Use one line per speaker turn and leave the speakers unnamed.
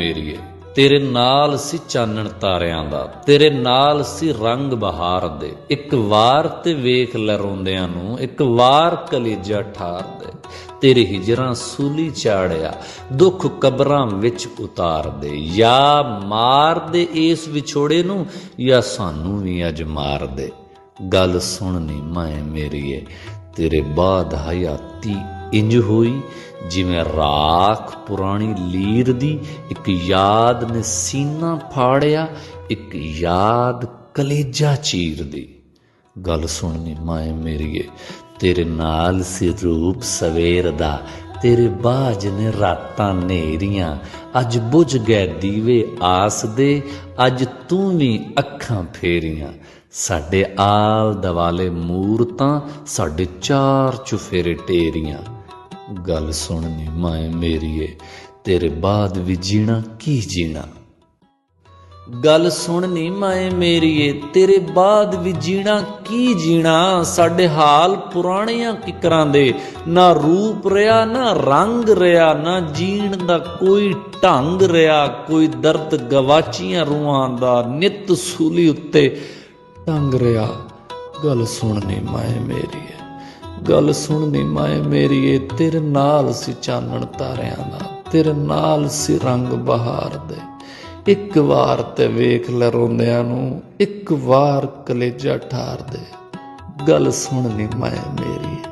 ਮੇਰੀਏ, ਤੇਰੇ ਨਾਲ ਸੀ ਚਾਨਣ ਤਾਰਿਆਂ ਦਾ, ਤੇਰੇ ਨਾਲ ਸੀ ਰੰਗ ਬਹਾਰ ਦੇ। ਇੱਕ ਵਾਰ ਤੇ ਵੇਖ ਲੈ ਰੋਂਦਿਆਂ ਨੂੰ, ਇੱਕ ਵਾਰ ਕਲੇਜਾ ਠਾਰ ਦੇ। ਤੇਰੀ ਹਿਜਰਾਂ ਸੂਲੀ ਚਾੜਿਆ, ਦੁੱਖ ਕਬਰਾਂ ਵਿੱਚ ਉਤਾਰ ਦੇ। ਜਾਂ ਮਾਰ ਦੇ ਇਸ ਵਿਛੋੜੇ ਨੂੰ, ਜਾਂ ਸਾਨੂੰ ਵੀ ਅੱਜ ਮਾਰ ਦੇ। ਗੱਲ ਸੁਣਨੀ ਮਾਏ ਮੇਰੀਏ, ਤੇਰੇ ਬਾਅਦ ਹਯਾਤੀ ਇੰਜ ਹੋਈ ਜਿਵੇਂ ਰਾਖ ਪੁਰਾਣੀ ਲੀਰ ਦੀ। ਇੱਕ ਯਾਦ ਨੇ ਸੀਨਾ ਫਾੜਿਆ, ਇੱਕ ਯਾਦ ਕਲੇਜਾ ਚੀਰਦੀ। ਗੱਲ ਸੁਣਨੀ ਮਾਏ ਮੇਰੀਏ, ਤੇਰੇ ਨਾਲ ਸੀ ਰੂਪ ਸਵੇਰ ਦਾ, ਤੇਰੇ ਬਾਝ ਨੇ ਰਾਤਾਂ ਨੇਰੀਆਂ। ਅੱਜ ਬੁਝ ਗਏ ਦੀਵੇ ਆਸ ਦੇ, ਅੱਜ ਤੂੰ ਵੀ ਅੱਖਾਂ ਫੇਰੀਆਂ। ਸਾਡੇ ਆਲ ਦਵਾਲੇ ਮੂਰਤਾਂ, ਸਾਡੇ ਚਾਰ ਚੁਫੇਰੇ ਟੇਰੀਆਂ। ਗੱਲ ਸੁਣਨੀ ਮਾਏ ਮੇਰੀਏ, ਤੇਰੇ ਬਾਅਦ ਵੀ ਜੀਣਾ ਕੀ ਜੀਣਾ। ਗੱਲ ਸੁਣਨੀ ਮਾਏ ਮੇਰੀਏ, ਤੇਰੇ ਬਾਅਦ ਵੀ ਜੀਣਾ ਕੀ ਜੀਣਾ। ਸਾਡੇ ਹਾਲ ਪੁਰਾਣਿਆਂ ਕਿਕਰਾਂ ਦੇ, ਨਾ ਰੂਪ ਰਿਹਾ ਨਾ ਰੰਗ ਰਿਹਾ, ਨਾ ਜੀਣ ਦਾ ਕੋਈ ਢੰਗ ਰਿਹਾ। ਕੋਈ ਦਰਦ ਗਵਾਚੀਆਂ ਰੂਹਾਂ ਦਾ, ਨਿੱਤ ਸੂਲੀ ਉੱਤੇ ਟੰਗ ਰਿਹਾ। ਗੱਲ ਸੁਣਨੀ ਮਾਏ ਮੇਰੀਏ, ਗੱਲ ਸੁਣਨੀ ਮਾਏ ਮੇਰੀਏ, ਤੇਰੇ ਨਾਲ ਸੀ ਚਾਨਣ ਤਾਰਿਆਂ ਦਾ, ਤੇਰੇ ਨਾਲ ਸੀ ਰੰਗ ਬਹਾਰ ਦੇ। ਇੱਕ ਵਾਰ ਤੇ ਵੇਖ ਲੈ ਰੋਂਦਿਆਂ ਨੂੰ, ਇੱਕ ਵਾਰ ਕਲੇਜਾ ਠਾਰ ਦੇ। ਗੱਲ ਸੁਣਨੀ ਮਾਏ ਮੇਰੀਏ।